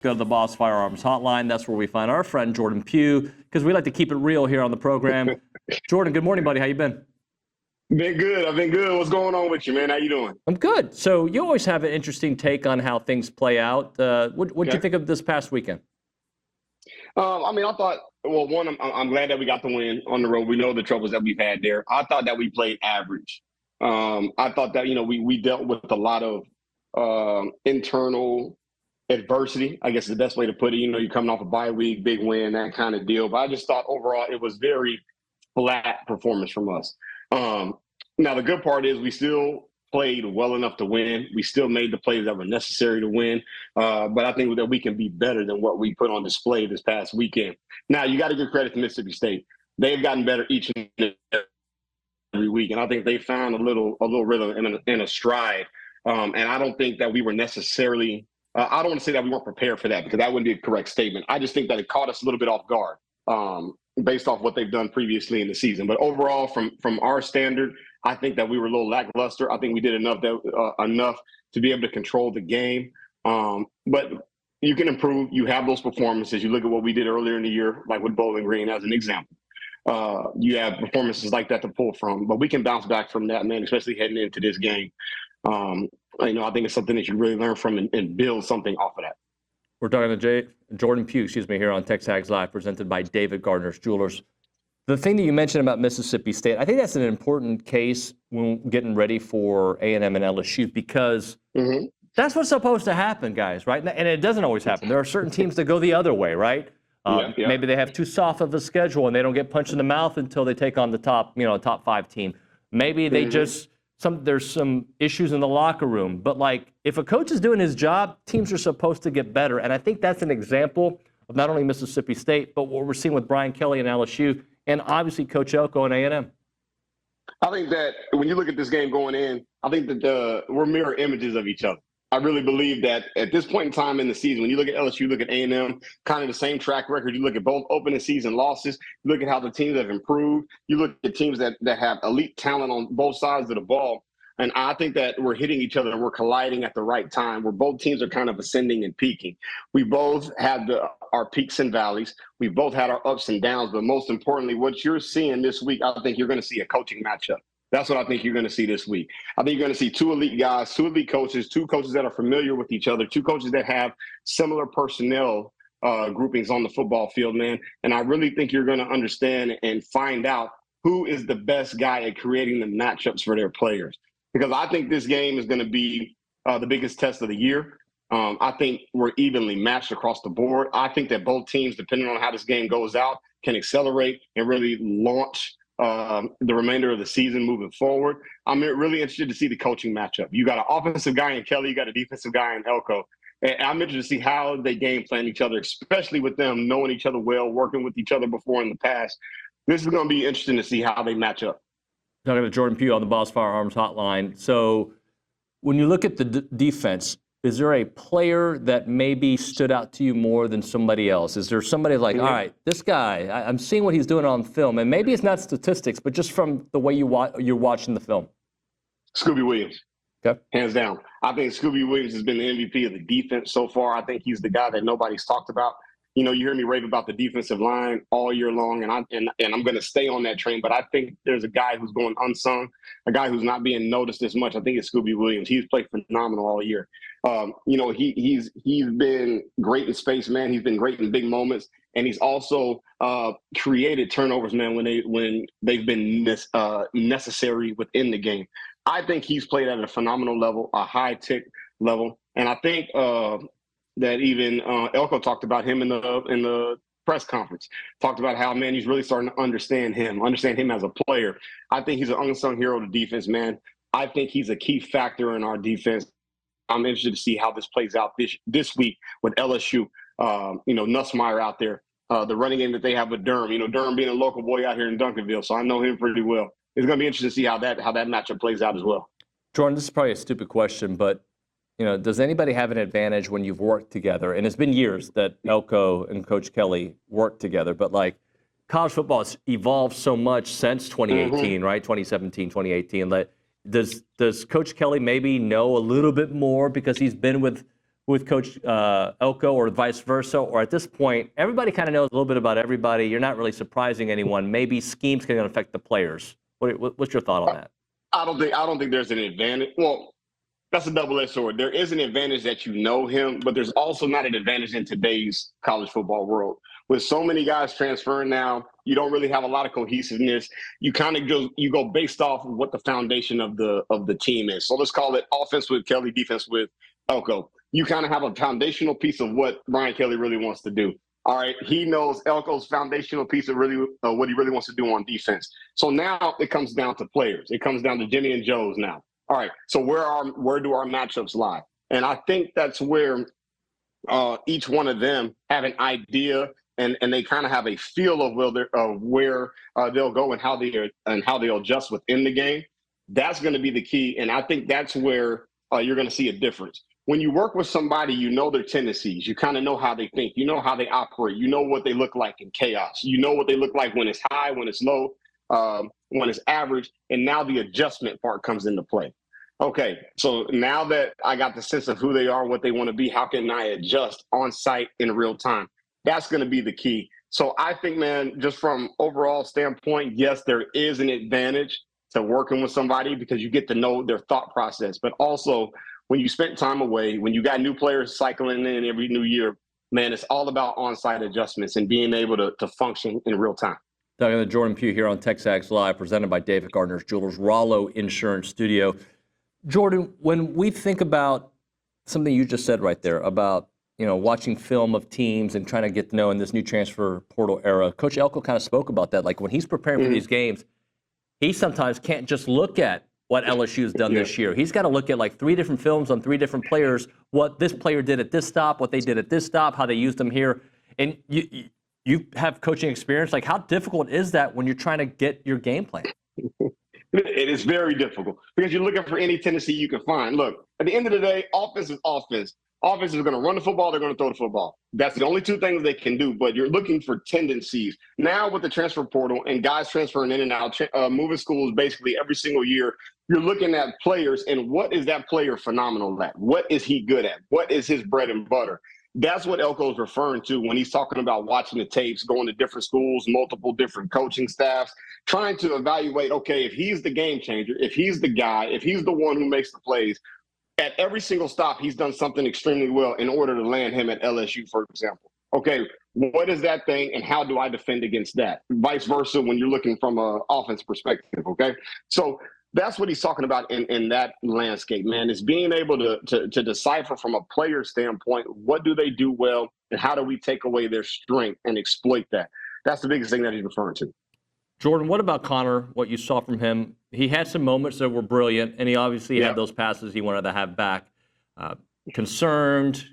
Go to the Boss Firearms Hotline. That's where we find our friend Jordan Pugh, because we like to keep it real here on the program. Jordan, good morning, buddy. How you been? Been good. I've been good. What's going on with you, man? How you doing? I'm good. So you always have an interesting take on how things play out. What'd you think of this past weekend? I thought, well, one, I'm glad that we got the win on the road. We know the troubles that we've had there. I thought that we played average. I thought that, we dealt with a lot of internal adversity, I guess is the best way to put it. You're coming off a bye week, big win, that kind of deal. But I just thought overall it was very flat performance from us. Now, the good part is we still played well enough to win. We still made the plays that were necessary to win. But I think that we can be better than what we put on display this past weekend. Now, you got to give credit to Mississippi State. They've gotten better each and every week. And I think they found a little rhythm in a stride. And I don't think that we were necessarily I don't want to say that we weren't prepared for that, because that wouldn't be a correct statement. I just think that it caught us a little bit off guard based off what they've done previously in the season. But overall, from our standard, I think that we were a little lackluster. I think we did enough to be able to control the game. But you can improve. You have those performances. You look at what we did earlier in the year, like with Bowling Green as an example. You have performances like that to pull from. But we can bounce back from that, man, especially heading into this game. I think it's something that you really learn from and build something off of that. We're talking to Jordan Pugh, here on Texas Live, presented by David Gardner's Jewelers. The thing that you mentioned about Mississippi State, I think that's an important case when getting ready for A&M and LSU, because that's what's supposed to happen, guys, right? And it doesn't always happen. There are certain teams that go the other way, right? Maybe they have too soft of a schedule and they don't get punched in the mouth until they take on the top 5 team. Maybe they just there's some issues in the locker room. But if a coach is doing his job, teams are supposed to get better. And I think that's an example of not only Mississippi State, but what we're seeing with Brian Kelly and LSU, and obviously Coach Elko and A&M. I think that when you look at this game going in, I think that we're mirror images of each other. I really believe that at this point in time in the season, when you look at LSU, look at A&M, kind of the same track record. You look at both opening season losses. You look at how the teams have improved. You look at teams that have elite talent on both sides of the ball. And I think that we're hitting each other and we're colliding at the right time, where both teams are kind of ascending and peaking. We both had our peaks and valleys. We both had our ups and downs. But most importantly, what you're seeing this week, I think you're going to see a coaching matchup. That's what I think you're going to see this week. I think you're going to see 2 elite guys, 2 elite coaches, 2 coaches that are familiar with each other, 2 coaches that have similar personnel groupings on the football field, man. And I really think you're going to understand and find out who is the best guy at creating the matchups for their players. Because I think this game is going to be the biggest test of the year. I think we're evenly matched across the board. I think that both teams, depending on how this game goes out, can accelerate and really launch the remainder of the season moving forward. I'm really interested to see the coaching matchup. You got an offensive guy in Kelly, you got a defensive guy in Elko. And I'm interested to see how they game plan each other, especially with them knowing each other well, working with each other before in the past. This is going to be interesting to see how they match up. Talking to Jordan Pugh on the Boss Firearms Hotline. So when you look at the defense, is there a player that maybe stood out to you more than somebody else? Is there somebody all right, this guy, I'm seeing what he's doing on film, and maybe it's not statistics, but just from the way you're watching the film? Scobby Williams. Okay. Hands down. I think Scobby Williams has been the MVP of the defense so far. I think he's the guy that nobody's talked about. You hear me rave about the defensive line all year long, and I'm going to stay on that train. But I think there's a guy who's going unsung, a guy who's not being noticed as much. I think it's Scobby Williams. He's played phenomenal all year. He's been great in space, man. He's been great in big moments, and he's also created turnovers, man, when they've been necessary within the game. I think he's played at a phenomenal level, a high-tech level, and I think that even Elko talked about him in the press conference, talked about how, man, he's really starting to understand him as a player. I think he's an unsung hero of the defense, man. I think he's a key factor in our defense. I'm interested to see how this plays out this week with LSU. Nussmeier out there, the running game that they have with Durham. Durham being a local boy out here in Duncanville, so I know him pretty well. It's going to be interesting to see how that matchup plays out as well. Jordan, this is probably a stupid question, but does anybody have an advantage when you've worked together? And it's been years that Elko and Coach Kelly worked together, but college football has evolved so much since 2018, right? 2017, 2018. Does Coach Kelly maybe know a little bit more because he's been with with Coach Elko or vice versa? Or at this point, everybody kind of knows a little bit about everybody. You're not really surprising anyone. Maybe schemes can affect the players. What's your thought on that? I don't think there's an advantage. Well, that's a double-edged sword. There is an advantage that you know him, but there's also not an advantage in today's college football world. With so many guys transferring now, you don't really have a lot of cohesiveness. You kind of go based off of what the foundation of the team is. So let's call it offense with Kelly, defense with Elko. You kind of have a foundational piece of what Brian Kelly really wants to do. All right, he knows Elko's foundational piece of really what he really wants to do on defense. So now it comes down to players. It comes down to Jimmy and Joe's now. All right, so where do our matchups lie? And I think that's where each one of them have an idea and they kind of have a feel of where they'll go and how they'll adjust within the game. That's going to be the key, and I think that's where you're going to see a difference. When you work with somebody, you know their tendencies. You kind of know how they think. You know how they operate. You know what they look like in chaos. You know what they look like when it's high, when it's low, when it's average, and now the adjustment part comes into play. Okay, so now that I got the sense of who they are, what they want to be, how can I adjust on site in real time? That's going to be the key. So I think, man, just from overall standpoint, yes, there is an advantage to working with somebody because you get to know their thought process. But also, when you spend time away, when you got new players cycling in every new year, man, it's all about on-site adjustments and being able to function in real time. Jordan Pugh here on Texas Live, presented by David Gardner's Jewelers, Rollo Insurance Studio. Jordan, when we think about something you just said right there about, watching film of teams and trying to get to know in this new transfer portal era, Coach Elko kind of spoke about that. Like when he's preparing for these games, he sometimes can't just look at what LSU has done this year. He's got to look at like 3 different films on 3 different players, what this player did at this stop, what they did at this stop, how they used them here. And you have coaching experience. Like how difficult is that when you're trying to get your game plan? It is very difficult because you're looking for any tendency you can find. Look, at the end of the day, offense is offense. Offense is going to run the football. They're going to throw the football. That's the only 2 things they can do, but you're looking for tendencies. Now with the transfer portal and guys transferring in and out, moving schools basically every single year, you're looking at players and what is that player phenomenal at? What is he good at? What is his bread and butter? That's what Elko is referring to when he's talking about watching the tapes, going to different schools, multiple different coaching staffs, trying to evaluate, okay, if he's the game changer, if he's the guy, if he's the one who makes the plays, at every single stop, he's done something extremely well in order to land him at LSU, for example. Okay, what is that thing and how do I defend against that? Vice versa when you're looking from an offense perspective, okay? So that's what he's talking about in that landscape, man, is being able to decipher from a player standpoint, what do they do well and how do we take away their strength and exploit that? That's the biggest thing that he's referring to. Jordan, what about Connor, what you saw from him? He had some moments that were brilliant, and he obviously had those passes he wanted to have back. Concerned,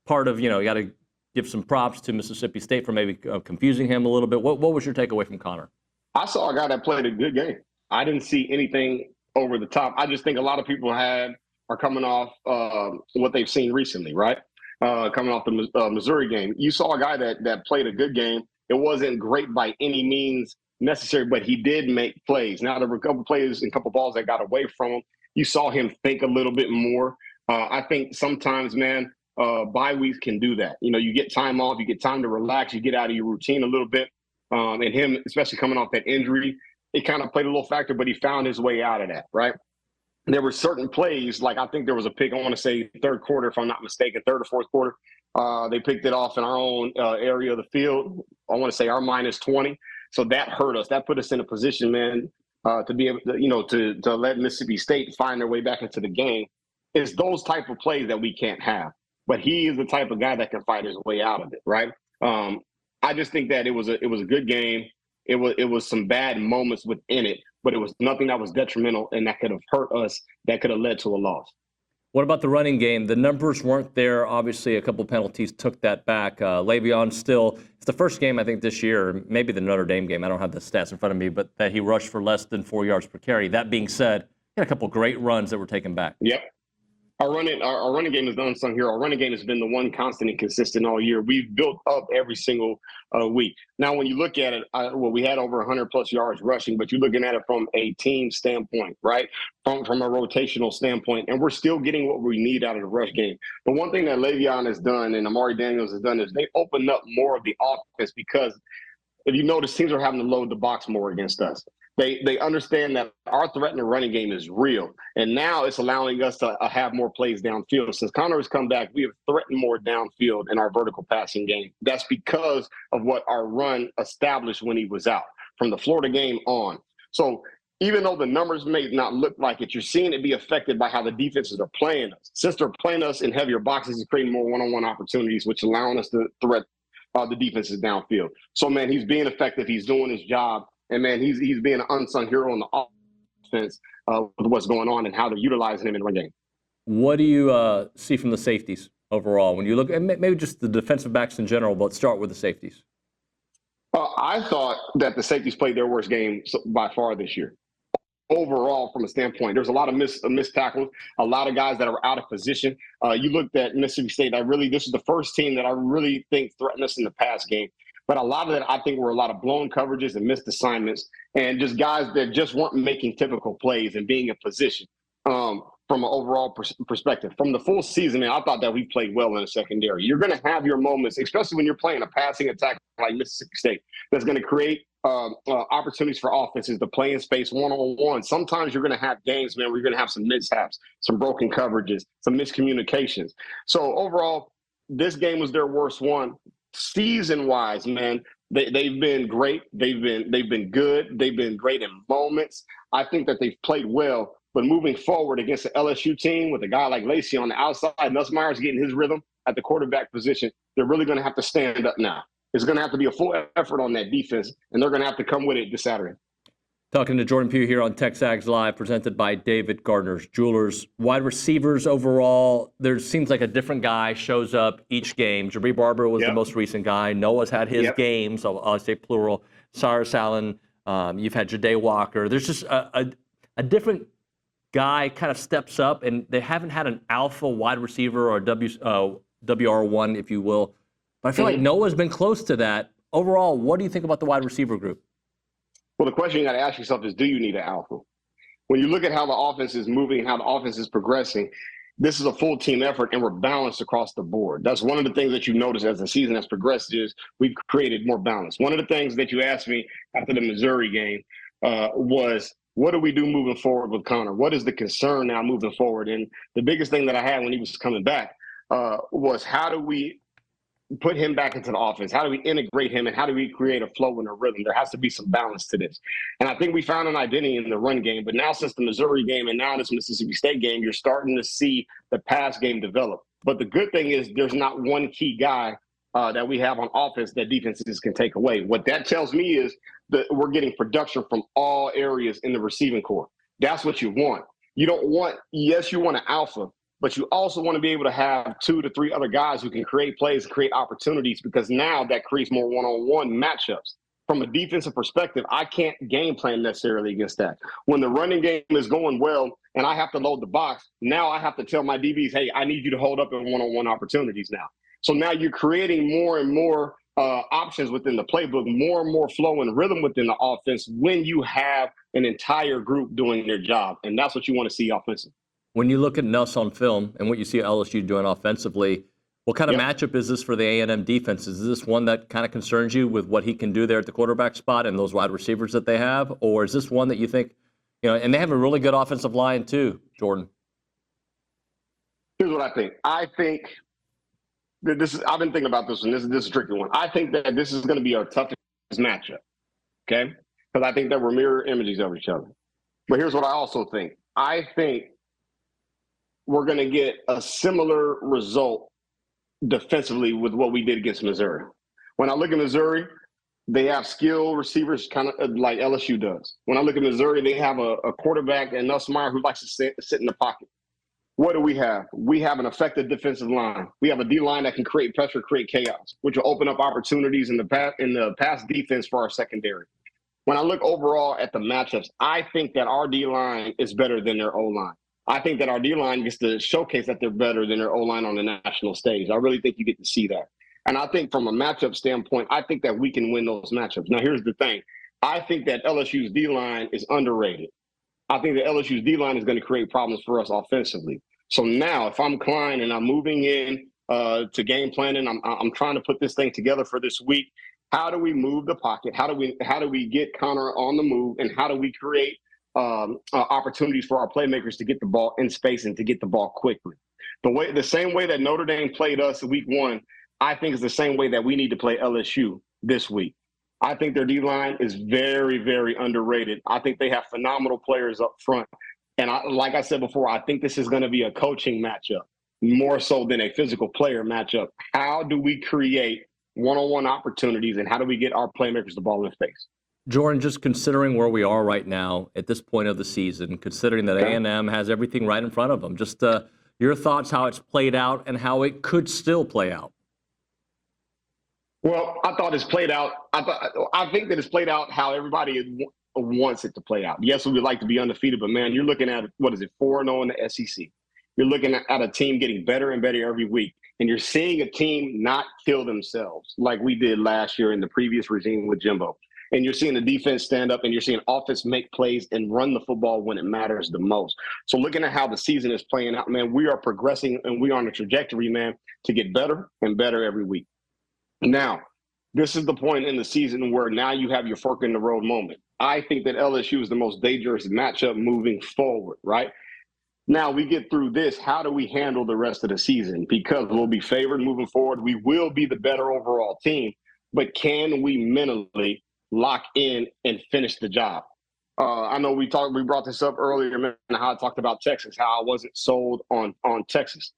part of, you got to give some props to Mississippi State for maybe confusing him a little bit. What was your takeaway from Connor? I saw a guy that played a good game. I didn't see anything over the top. I just think a lot of people are coming off what they've seen recently, right? Coming off the Missouri game. You saw a guy that played a good game. It wasn't great by any means necessary, but he did make plays. Now, there were a couple plays and a couple balls that got away from him. You saw him think a little bit more. I think sometimes, man, bye weeks can do that. You get time off, you get time to relax, you get out of your routine a little bit. And him, especially coming off that injury, it kind of played a little factor, but he found his way out of that, right? There were certain plays, like I think there was a pick, I want to say 3rd quarter, if I'm not mistaken, 3rd or 4th quarter. They picked it off in our own area of the field. I want to say our minus 20. So that hurt us. That put us in a position, man, to be able to, to let Mississippi State find their way back into the game. It's those type of plays that we can't have. But he is the type of guy that can fight his way out of it, right? I just think that it was a good game. It was some bad moments within it, but it was nothing that was detrimental and that could have hurt us, that could have led to a loss. What about the running game? The numbers weren't there. Obviously, a couple penalties took that back. Le'Veon still, it's the first game, I think, this year, maybe the Notre Dame game. I don't have the stats in front of me, but that he rushed for less than 4 yards per carry. That being said, he had a couple great runs that were taken back. Yep. Our running game is the unsung hero. Our running game has been the one constant and consistent all year. We've built up every single week. Now, when you look at it, we had over 100 plus yards rushing, but you're looking at it from a team standpoint, right? From a rotational standpoint, and we're still getting what we need out of the rush game. The one thing that Le'Veon has done and Amari Daniels has done is they opened up more of the offense because if you notice, teams are having to load the box more against us. They understand that our threat in the running game is real, and now it's allowing us to have more plays downfield. Since Connor has come back, we have threatened more downfield in our vertical passing game. That's because of what our run established when he was out from the Florida game on. So even though the numbers may not look like it, you're seeing it be affected by how the defenses are playing us. Since they're playing us in heavier boxes, it's creating more one-on-one opportunities, which allowing us to threat the defenses downfield. So, man, he's being effective. He's doing his job. And, man, he's being an unsung hero in the offense with what's going on and how they're utilizing him in the run game. What do you see from the safeties overall? When you look, and maybe just the defensive backs in general, but start with the safeties. I thought that the safeties played their worst game by far this year. Overall, from a standpoint, there's a lot of missed tackles, a lot of guys that are out of position. You looked at Mississippi State. This is the first team that I really think threatened us in the pass game. But a lot of that, I think, were a lot of blown coverages and missed assignments and just guys that just weren't making typical plays and being in position from an overall perspective. From the full season, I thought that we played well in the secondary. You're going to have your moments, especially when you're playing a passing attack like Mississippi State, that's going to create opportunities for offenses to play in space one-on-one. Sometimes you're going to have games, man, where you're going to have some mishaps, some broken coverages, some miscommunications. So overall, this game was their worst one. Season-wise, man, they've been great. They've been good. They've been great in moments. I think that they've played well. But moving forward against the LSU team with a guy like Lacey on the outside, Nussmeier's getting his rhythm at the quarterback position, they're really going to have to stand up now. It's going to have to be a full effort on that defense, and they're going to have to come with it this Saturday. Talking to Jordan Pugh here on TexAgs Live, presented by David Gardner's Jewelers. Wide receivers overall, there seems like a different guy shows up each game. Jabri Barber was the most recent guy. Noah's had his games, so I'll say plural. Cyrus Allen, you've had Ja'Day Walker. There's just a different guy kind of steps up, and they haven't had an alpha wide receiver or WR1, if you will. But I feel like Noah's been close to that. Overall, what do you think about the wide receiver group? Well, the question you got to ask yourself is, do you need an alpha? When you look at how the offense is moving, how the offense is progressing, this is a full team effort, and we're balanced across the board. That's one of the things that you notice as the season has progressed is we've created more balance. One of the things that you asked me after the Missouri game was, what do we do moving forward with Connor? What is the concern now moving forward? And the biggest thing that I had when he was coming back was, how do we put him back into the offense? How do we integrate him, and how do we create a flow and a rhythm? There has to be some balance to this. And I think we found an identity in the run game. But now, since the Missouri game and now this Mississippi State game, you're starting to see the pass game develop. But the good thing is there's not one key guy that we have on offense that defenses can take away. What that tells me is that we're getting production from all areas in the receiving core. That's what you want. You don't want, yes, you want an alpha, but you also want to be able to have 2 to 3 other guys who can create plays and create opportunities, because now that creates more one-on-one matchups. From a defensive perspective, I can't game plan necessarily against that. When the running game is going well and I have to load the box, now I have to tell my DBs, hey, I need you to hold up in one-on-one opportunities now. So now you're creating more and more options within the playbook, more and more flow and rhythm within the offense when you have an entire group doing their job. And that's what you want to see offensively. When you look at Nuss on film and what you see LSU doing offensively, what kind of matchup is this for the A&M defense? Is this one that kind of concerns you with what he can do there at the quarterback spot and those wide receivers that they have? Or is this one that you think, and they have a really good offensive line too, Jordan? Here's what I think. I think that I've been thinking about this one. This is a tricky one. I think that this is going to be our toughest matchup, okay? Because I think that we're mirror images of each other. But here's what I also think. I think we're going to get a similar result defensively with what we did against Missouri. When I look at Missouri, they have skilled receivers kind of like LSU does. When I look at Missouri, they have a quarterback, and Nussmeier, who likes to sit in the pocket. What do we have? We have an effective defensive line. We have a D-line that can create pressure, create chaos, which will open up opportunities in the pass defense for our secondary. When I look overall at the matchups, I think that our D-line is better than their O-line. I think that our D-line gets to showcase that they're better than their O-line on the national stage. I really think you get to see that. And I think from a matchup standpoint, I think that we can win those matchups. Now, here's the thing. I think that LSU's D-line is underrated. I think that LSU's D-line is going to create problems for us offensively. So now if I'm Klein and I'm moving in to game planning, I'm trying to put this thing together for this week. How do we move the pocket? How do we get Connor on the move? And how do we create opportunities for our playmakers to get the ball in space and to get the ball quickly? The same way that Notre Dame played us week 1, I think is the same way that we need to play LSU this week. I think their D-line is very, very underrated. I think they have phenomenal players up front. And like I said before, I think this is going to be a coaching matchup more so than a physical player matchup. How do we create one-on-one opportunities, and how do we get our playmakers the ball in space? Jordan, just considering where we are right now at this point of the season, considering that A&M has everything right in front of them, just your thoughts how it's played out and how it could still play out. Well, I thought it's played out. I think that it's played out how everybody wants it to play out. Yes, we would like to be undefeated, but man, you're looking at, 4-0 in the SEC. You're looking at a team getting better and better every week. And you're seeing a team not kill themselves like we did last year in the previous regime with Jimbo. And you're seeing the defense stand up, and you're seeing offense make plays and run the football when it matters the most. So looking at how the season is playing out, man, we are progressing and we are on a trajectory, man, to get better and better every week. Now, this is the point in the season where now you have your fork in the road moment. I think that LSU is the most dangerous matchup moving forward, right? Now we get through this. How do we handle the rest of the season? Because we'll be favored moving forward. We will be the better overall team, but can we mentally lock in and finish the job? I know we brought this up earlier, man, how I talked about Texas, how I wasn't sold on Texas.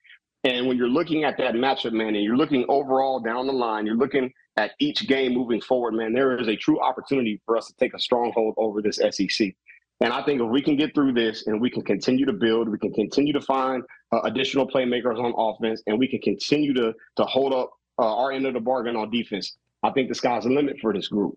And when you're looking at that matchup, man, and you're looking overall down the line, you're looking at each game moving forward, man, there is a true opportunity for us to take a stronghold over this SEC. And I think if we can get through this and we can continue to build, we can continue to find additional playmakers on offense, and we can continue to hold up our end of the bargain on defense, I think the sky's the limit for this group.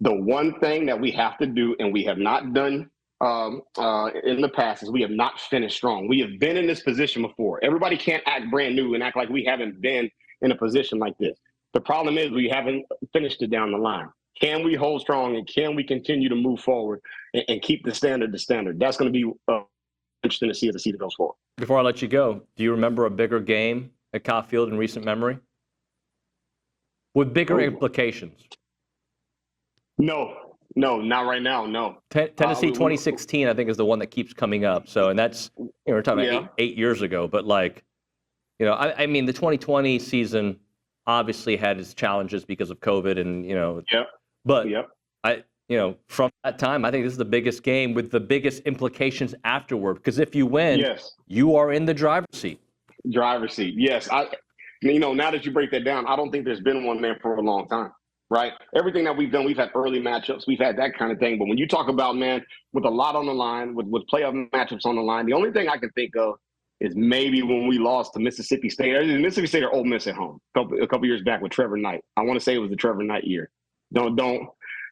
The one thing that we have to do, and we have not done in the past, is we have not finished strong. We have been in this position before. Everybody can't act brand new and act like we haven't been in a position like this. The problem is we haven't finished it down the line. Can we hold strong, and can we continue to move forward and keep the standard the standard? That's going to be interesting to see as the season goes forward. Before I let you go, do you remember a bigger game at Cobb Field in recent memory with bigger implications? No, not right now. No. Tennessee 2016, I think, is the one that keeps coming up. So, and that's, we're talking about eight years ago. But I mean, the 2020 season obviously had its challenges because of COVID, and But from that time, I think this is the biggest game with the biggest implications afterward. Because if you win, you are in the driver's seat. Driver's seat, yes. Now that you break that down, I don't think there's been one, man, for a long time. Right? Everything that we've done, we've had early matchups, we've had that kind of thing. But when you talk about, man, with a lot on the line, with playoff matchups on the line, the only thing I can think of is maybe when we lost to Mississippi State. Mississippi State or Ole Miss at home a couple years back with Trevor Knight. I want to say it was the Trevor Knight year. Don't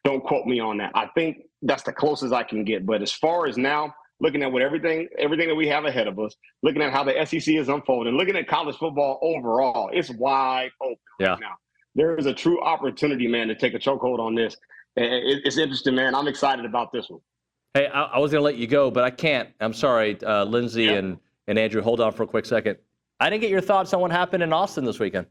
quote me on that. I think that's the closest I can get. But as far as now, looking at everything that we have ahead of us, looking at how the SEC is unfolding, looking at college football overall, it's wide open right now. There is a true opportunity, man, to take a chokehold on this. It's interesting, man. I'm excited about this one. Hey, I was going to let you go, but I can't. I'm sorry, Lindsay and Andrew, hold on for a quick second. I didn't get your thoughts on what happened in Austin this weekend.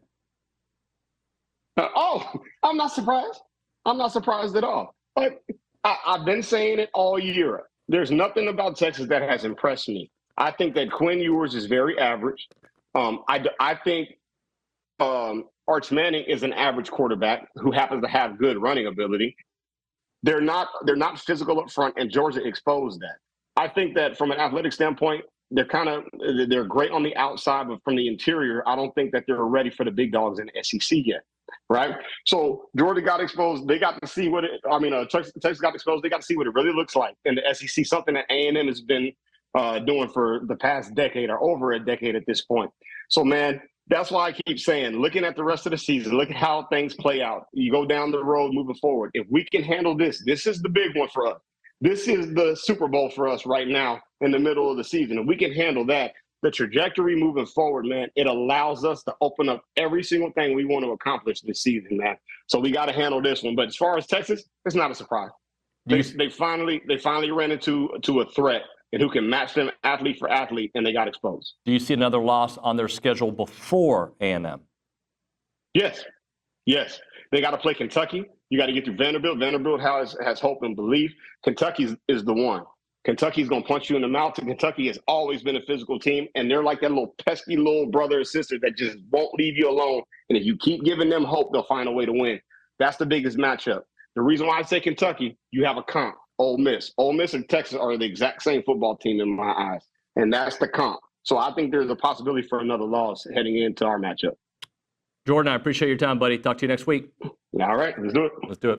I'm not surprised. I'm not surprised at all. But I've been saying it all year. There's nothing about Texas that has impressed me. I think that Quinn Ewers is very average. I think Arch Manning is an average quarterback who happens to have good running ability. They're not physical up front, and Georgia exposed that. I think that from an athletic standpoint, they're great on the outside, but from the interior, I don't think that they're ready for the big dogs in the SEC yet. Right? So Georgia got exposed. They got to see Texas got exposed. They got to see what it really looks like in the SEC, something that A&M has been doing for the past decade or over a decade at this point. So, man, that's why I keep saying, looking at the rest of the season, look at how things play out. You go down the road moving forward. If we can handle this is the big one for us. This is the Super Bowl for us right now in the middle of the season. If we can handle that, the trajectory moving forward, man, it allows us to open up every single thing we want to accomplish this season, man. So we got to handle this one. But as far as Texas, it's not a surprise. They finally ran into a threat and who can match them athlete for athlete, and they got exposed. Do you see another loss on their schedule before A&M? Yes. They got to play Kentucky. You got to get through Vanderbilt. Vanderbilt has hope and belief. Kentucky is the one. Kentucky's going to punch you in the mouth. Kentucky has always been a physical team, and they're like that little pesky little brother or sister that just won't leave you alone. And if you keep giving them hope, they'll find a way to win. That's the biggest matchup. The reason why I say Kentucky, you have a comp, Ole Miss. Ole Miss and Texas are the exact same football team in my eyes, and that's the comp. So I think there's a possibility for another loss heading into our matchup. Jordan, I appreciate your time, buddy. Talk to you next week. All right, let's do it. Let's do it.